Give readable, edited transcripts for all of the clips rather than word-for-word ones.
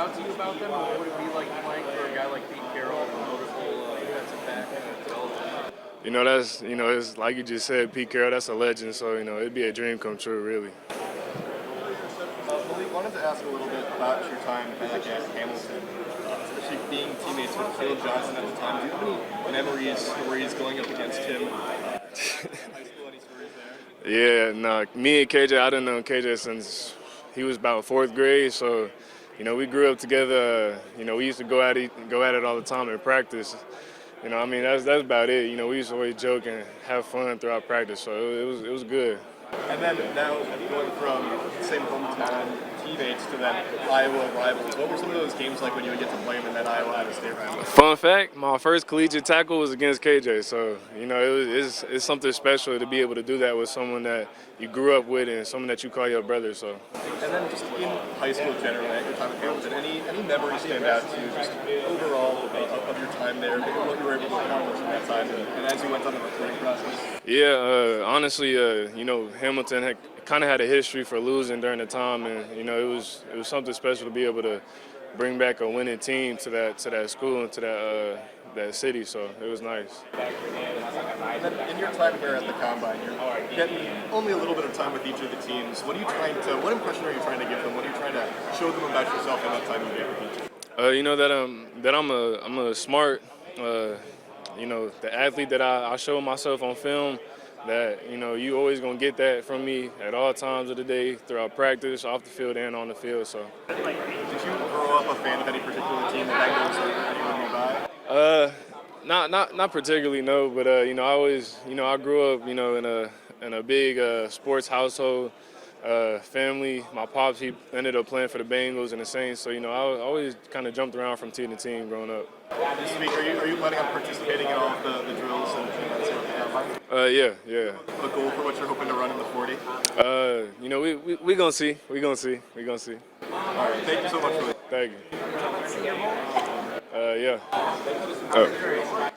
out to you about them? What would it be like playing for a guy like Pete Carroll, a notable defensive back development? It's like you just said, Pete Carroll, that's a legend. So, it'd be a dream come true, really. Malik, wanted to ask a little bit about your time back at Hamilton, especially being teammates with Phil Johnson at the time. Do you have any memories, stories going up against him? High school, any stories there? Yeah, no, me and KJ, I done known KJ since he was about fourth grade. So, we grew up together. We used to go at it all the time in practice. That's about it. We used to always joke and have fun throughout practice. So it was good. And then now going from same hometown teammates to then Iowa rivals, what were some of those games like when you would get to play them in that Iowa State rivalry? Fun fact, my first collegiate tackle was against KJ. So, it's something special to be able to do that with someone that you grew up with and someone that you call your brother. So. And then just in high school generally, at your time at Hamilton, any memories stand out to you just overall of your time there, what you were able to accomplish in that time and as you went on the recruiting process? Yeah, honestly, Hamilton had kind of had a history for losing during the time, and it was something special to be able to bring back a winning team to that school and to that city. So it was nice. And then in your time here at the Combine, you're getting only a little bit of time with each of the teams. What impression are you trying to give them? What are you trying to show them about yourself in that time you get with each? That I'm a smart, the athlete that I show myself on film. That you always gonna get that from me at all times of the day, throughout practice, off the field, and on the field. So. Did you grow up a fan of any particular team, the Bengals or anyone nearby? Not particularly, no. But I always, I grew up, in a big sports household. Family. My pops, he ended up playing for the Bengals and the Saints, so I always kind of jumped around from team to team growing up. This week, are you planning on participating in all of the drills and that sort of thing? Yeah. A goal for what you're hoping to run in the 40? We gonna see. We gonna see. All right. Thank you so much for that. Thank you. Yeah.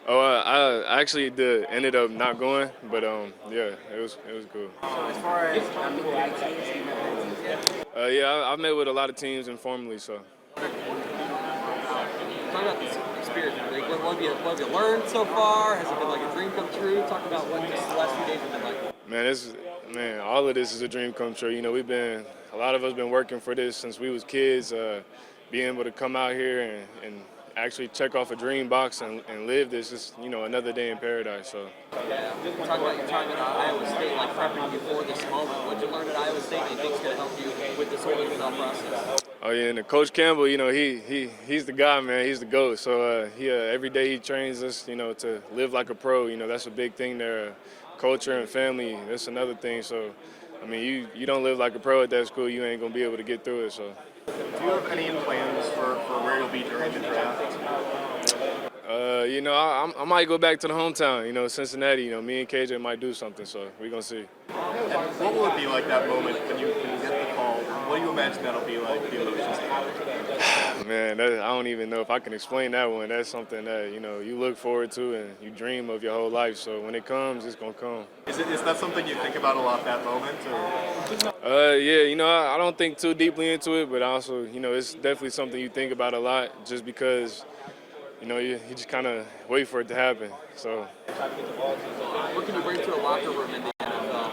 I actually ended up not going, but yeah, it was cool. So as far as teams, you met yeah, I've met with a lot of teams informally, so. Talk about this experience. Like, what have you learned so far? Has it been like a dream come true? Talk about what just the last few days have been like. All of this is a dream come true. A lot of us been working for this since we was kids. Being able to come out here and actually check off a dream box and live this is, another day in paradise. So. Yeah. Talk about your time at Iowa State, like prepping you for this moment. What did you learn at Iowa State that you think is going to help you with this whole NFL process? Oh yeah, and Coach Campbell, he's the guy, man. He's the GOAT. So every day he trains us, to live like a pro. That's a big thing there. Culture and family, that's another thing. So, you don't live like a pro at that school, you ain't gonna be able to get through it. So. Do you have any plans for where you'll be during the draft? I might go back to the hometown, Cincinnati. Me and KJ might do something, so we're going to see. And what will it be like that moment when you get the call? What do you imagine that'll be like, the emotions? Man, I don't even know if I can explain that one. That's something that, you look forward to and you dream of your whole life. So when it comes, it's going to come. Is that something you think about a lot, that moment? Or? Yeah, I don't think too deeply into it, but also, it's definitely something you think about a lot just because, you just kind of wait for it to happen. So. What can you bring to a locker room in the NFL?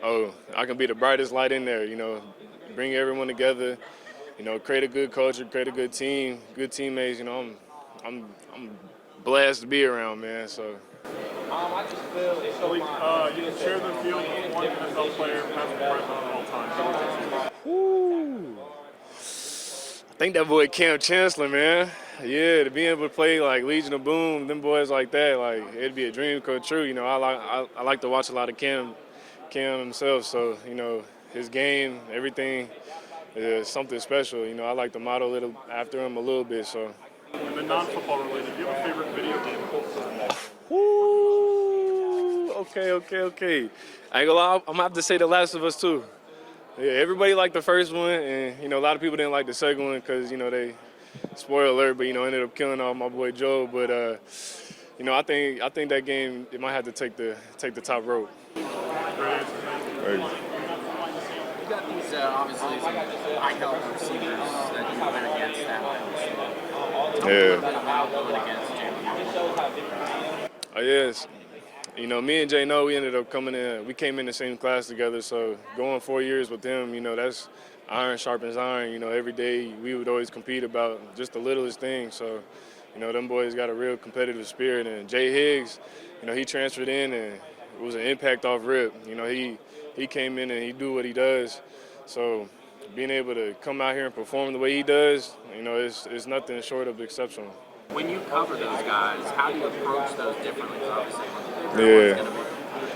Oh, I can be the brightest light in there, bring everyone together, create a good culture, create a good team, good teammates. I'm blessed to be around, man. So. I just feel it's so you can share the field with one NFL player, past and present of all time. Woo. I think that boy Cam Chancellor, man. Yeah, to be able to play like Legion of Boom, them boys like that, like it'd be a dream come true. I like to watch a lot of Cam himself. So his game, everything is something special. I like to model it after him a little bit. So. And then non-football related, do you have a favorite video game? Woo! Okay. I ain't gonna lie, I'm gonna have to say The Last of Us too. Yeah, everybody liked the first one, and a lot of people didn't like the second one because they, spoiler alert, but ended up killing off my boy Joe. But I think that game it might have to take the top rope. Great. You got these There's obviously some high caliber receivers that you went against that way. Tell me a little bit about going against Jay. Oh, yes. You know, me and Jay No, we ended up coming in. We came in the same class together. So going 4 years with him, you know, that's iron sharpens iron. You know, every day we would always compete about just the littlest thing. So, you know, them boys got a real competitive spirit. And Jay Higgs, you know, he transferred in and it was an impact off rip. You know, he came in and he do what he does. So being able to come out here and perform the way he does, you know, it's nothing short of exceptional. When you cover those guys, how do you approach those differently? Obviously, Yeah. going to be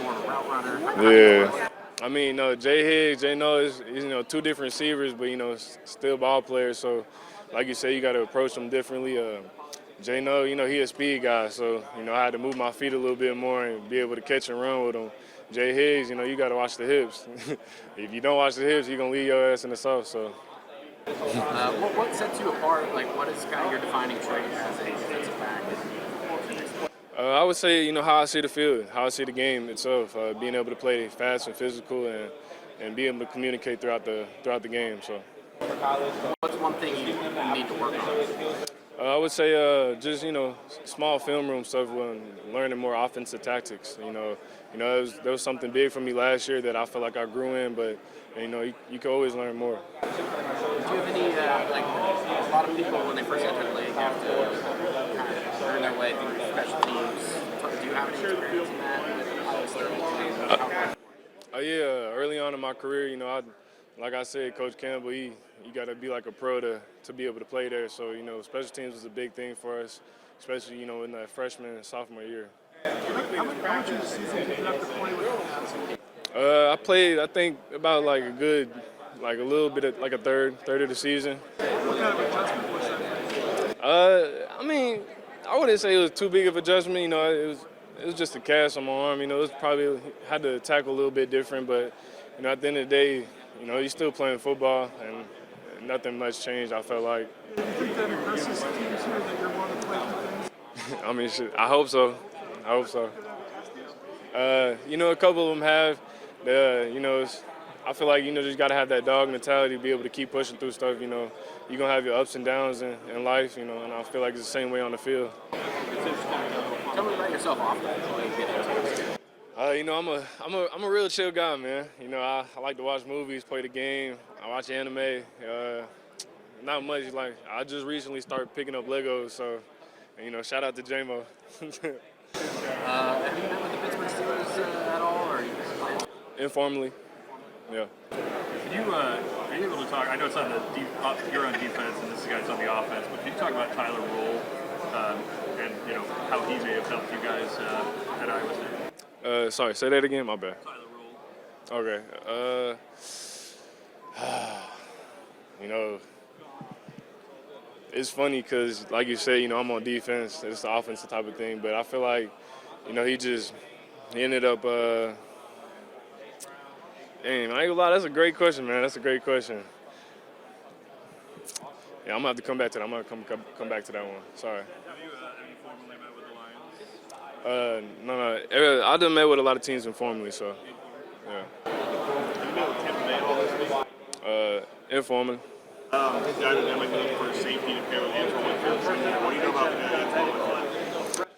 more of a route runner. How do you approach that? I mean, no, Jay Higgs, Jay No is you know, two different receivers, but, you know, still ball players. So, like you say, you got to approach them differently. Jay No, you know, he a speed guy, so, you know, I had to move my feet a little bit more and be able to catch and run with him. Jay Higgs, you know, you got to watch the hips. If you don't watch the hips, you're going to leave your ass in the south, so. What sets you apart? Like, what is kind of your defining trait as a defensive back? I would say, you know, how I see the field, how I see the game itself, being able to play fast and physical and be able to communicate throughout the game. So. What's one thing you need to work on? I would say just, you know, small film room stuff, learning more offensive tactics. You know, that was something big for me last year that I feel like I grew in, but, you know, you can always learn more. Do you have any, like, a lot of people when they first enter the league have to kind of earn their way through special teams. Do you have any experience in that? Yeah, early on in my career, you know, like I said, Coach Campbell, you got to be like a pro to be able to play there. So, you know, special teams was a big thing for us, especially, you know, in that freshman and sophomore year. How much of the season did you have to play with? I played, I think, about like a little bit of like a third of the season. What kind of adjustment was that? I mean, I wouldn't say it was too big of adjustment. You know, it was just a cast on my arm. You know, it was probably had to tackle a little bit different, but, you know, at the end of the day, you know, you're still playing football, and nothing much changed, I felt like. Do you think that impresses teams here that you're one to play things? I mean, shit, I hope so. You know, a couple of them have. You know, I feel like, you know, just got to have that dog mentality to be able to keep pushing through stuff. You know, you're going to have your ups and downs in life, you know, and I feel like it's the same way on the field. Tell me about yourself off the field. You know, I'm a real chill guy, man. You know, I like to watch movies, play the game. I watch anime. Not much. Like, I just recently started picking up Legos, so, you know, shout out to J-Mo. Have you met with the Pittsburgh Steelers at all, or are you just playing? Informally, yeah. Are you able to talk? I know it's on you're on defense, and this guy's on the offense. But can you talk about Tyler Roll and, you know, how he may have helped you guys at Iowa State? Sorry, say that again. My bad. Tyler Roll. Okay. You know, it's funny because, like you said, you know, I'm on defense. It's the offensive type of thing. But I feel like, you know, he ended up dang, I ain't gonna lie, that's a great question, man. That's a great question. Yeah, I'm gonna have to come back to that. I'm gonna come back to that one. Sorry. Have you formally met with the Lions? No. I done met with a lot of teams informally, so yeah. Have you met with Tampa Bay all this week? Informally. Dynamic for safety to pair with Antoine Winfield. What do you know about Antoine Winfield?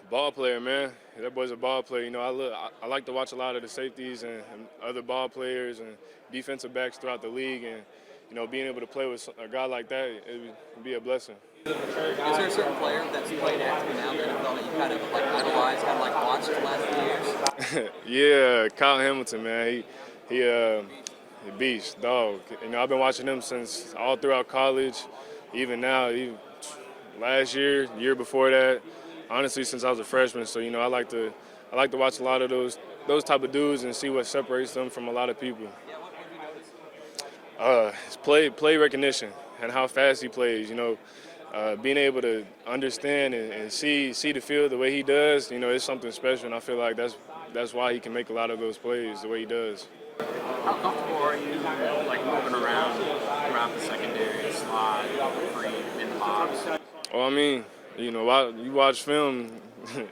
Ball player, man. That boy's a ball player. You know, I like to watch a lot of the safeties and other ball players and defensive backs throughout the league, and, you know, being able to play with a guy like that, it would be a blessing. Is there a certain player that's played active now that you kind of like idolized, kind of like watched the last few years? Yeah, Kyle Hamilton, man. He a beast, dog. You know, I've been watching him since all throughout college, even now, even last year, year before that. Honestly, since I was a freshman, so, you know, I like to watch a lot of those type of dudes and see what separates them from a lot of people. His play recognition and how fast he plays. You know, being able to understand and see the field the way he does. You know, it's something special, and I feel like that's why he can make a lot of those plays the way he does. How comfortable are you, like, moving around throughout the secondary, slot, free, in the box? Well, I mean, you know, while you watch film,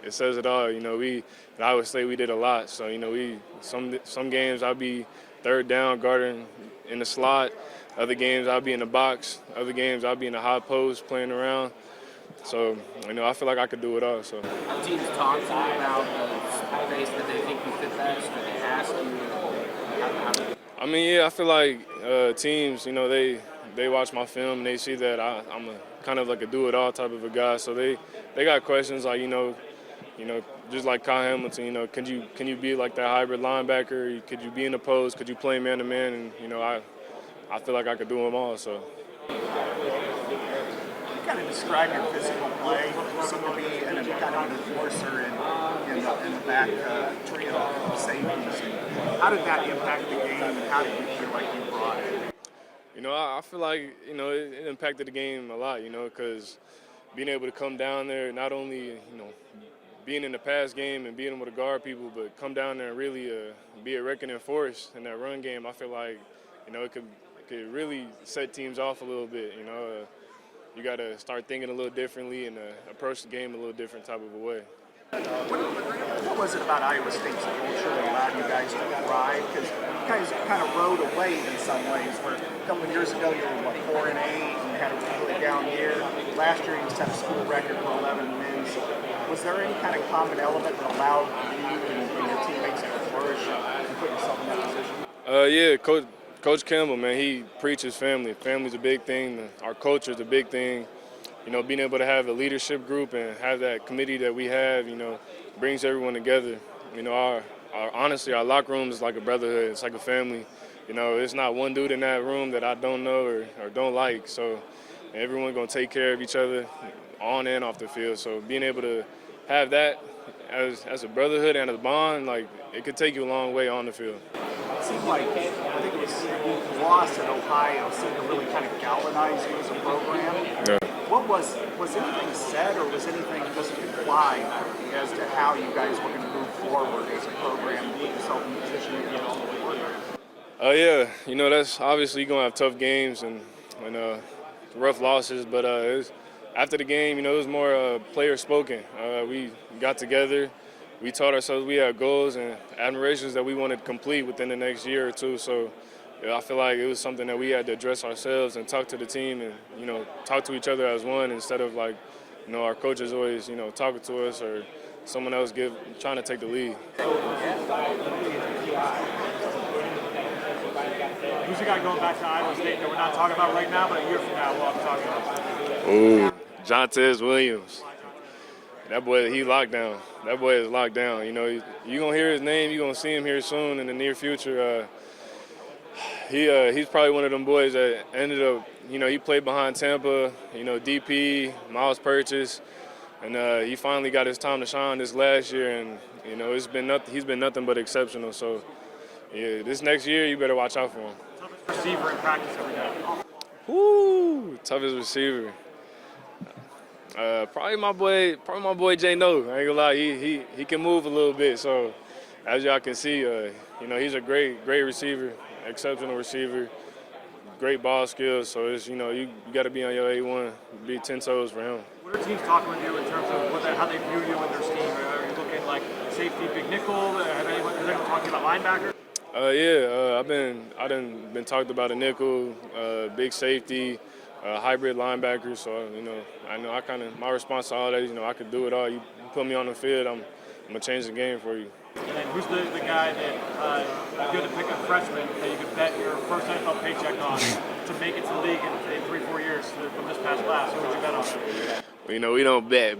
it says it all. You know, at Iowa State we did a lot. So, you know, some games I'll be third down, guarding in the slot. Other games I'll be in the box. Other games I'll be in the high post playing around. So, I feel like I could do it all. So. Have teams talked to you about the space that they think you fit best, or they ask you? I mean, yeah, I feel like teams, they watch my film and they see that I'm a kind of like a do-it-all type of a guy. So they got questions like, just like Kyle Hamilton, can you be like that hybrid linebacker? Could you be in the post? Could you play man-to-man? And, I feel like I could do them all. So. Kind of describe your physical play. You seem to be kind of an enforcer in the back trio of safeties. How did that impact the game, and how did you feel like you brought it? I feel like, it impacted the game a lot, because being able to come down there, not only, being in the pass game and being able to guard people, but come down there and really be a reckoning force in that run game, I feel like, it could really set teams off a little bit, You got to start thinking a little differently and approach the game a little different type of a way. What was it about Iowa State's culture that allowed you guys to thrive? Because you guys kind of rode a wave in some ways, where a couple of years ago you were 4-8 and had a really down year. Last year you set a school record for 11 wins. Was there any kind of common element that allowed you and your teammates to flourish and put yourself in that position? Yeah, Coach Campbell, man, he preaches family. Family's a big thing. Our culture is a big thing. Being able to have a leadership group and have that committee that we have, brings everyone together. Honestly, our locker room is like a brotherhood. It's like a family. It's not one dude in that room that I don't know or don't like. So everyone's going to take care of each other on and off the field. So being able to have that as a brotherhood and a bond, it could take you a long way on the field. It seemed like, I think it was the loss at Ohio seemed to really kind of galvanize you as a program. Yeah. What was anything said, or was anything just implied as to how you guys were going to move forward as a program and put yourself in a position to get on the board? Yeah, that's obviously you're going to have tough games and rough losses, but after the game, it was more player spoken. We got together. We taught ourselves we had goals and admirations that we wanted to complete within the next year or two. So I feel like it was something that we had to address ourselves and talk to the team and, talk to each other as one instead of our coaches always, talking to us or someone else trying to take the lead. Who's the guy going back to Iowa State that we're not talking about right now, but a year from now we'll be talking about? Ooh, Jontez Williams. That boy, he locked down. That boy is locked down. You're going to hear his name. You're going to see him here soon in the near future. He's probably one of them boys that ended up, he played behind Tampa, DP, Miles Purchase, and he finally got his time to shine this last year, and, he's been nothing but exceptional. So, yeah, this next year, you better watch out for him. Toughest receiver in practice every day. Woo, toughest receiver. Probably my boy Jay No. I ain't gonna lie, he can move a little bit. So as y'all can see, he's a great receiver, exceptional receiver, great ball skills. So it's you got to be on your A1, be 10 toes for him. What are teams talking with you in terms of how they view you in their scheme? Are you looking like safety, big nickel? Has anyone talking about linebacker? I've been talked about a nickel, big safety. Hybrid linebacker, so I know my response to all that is I could do it all. You put me on the field, I'm gonna change the game for you. And then who's the guy that if you had to pick a freshman that you could bet your first NFL paycheck on to make it to the league in 3-4 years from this past class? Who would you bet on? Well, we don't bet,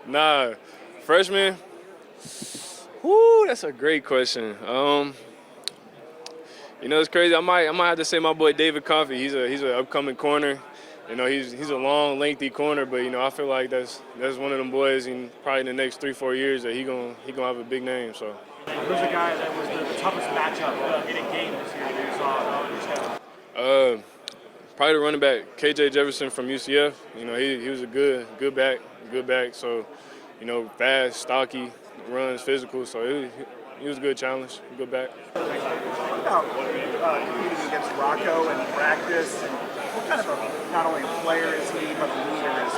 nah, freshman. Whoo, that's a great question. It's crazy. I might have to say my boy David Coffey. He's an upcoming corner. He's a long, lengthy corner, but I feel like that's one of them boys. In probably in the next 3-4 years that he gonna have a big name. So. Who's the guy that was the toughest matchup in a game this year that you saw? Probably the running back KJ Jefferson from UCF. He was a good back. So, fast, stocky, runs, physical. So he was a good challenge, good back. About competing against Rocco in practice, and what kind of not only a player is he, but a leader is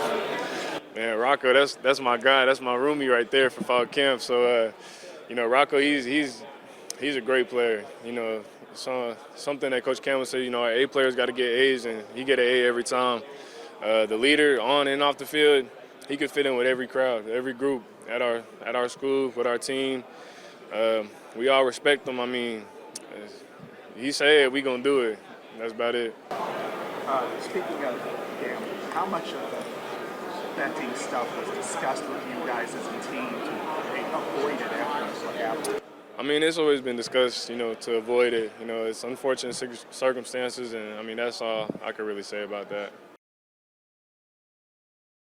he? Man, Rocco, that's my guy. That's my roomie right there for fall camp. So, You know, Rocco, he's a great player. You know, something that Coach Campbell said, you know, our A players got to get A's, and he get an A every time. The leader on and off the field, he could fit in with every crowd, every group at our school, with our team. We all respect him. I mean, he said we gonna do it. That's about it. Speaking of gambling, how much of the betting stuff was discussed with you guys as a team to avoid it after what happened? I mean, it's always been discussed, you know, to avoid it. You know, it's unfortunate circumstances, and I mean, that's all I could really say about that.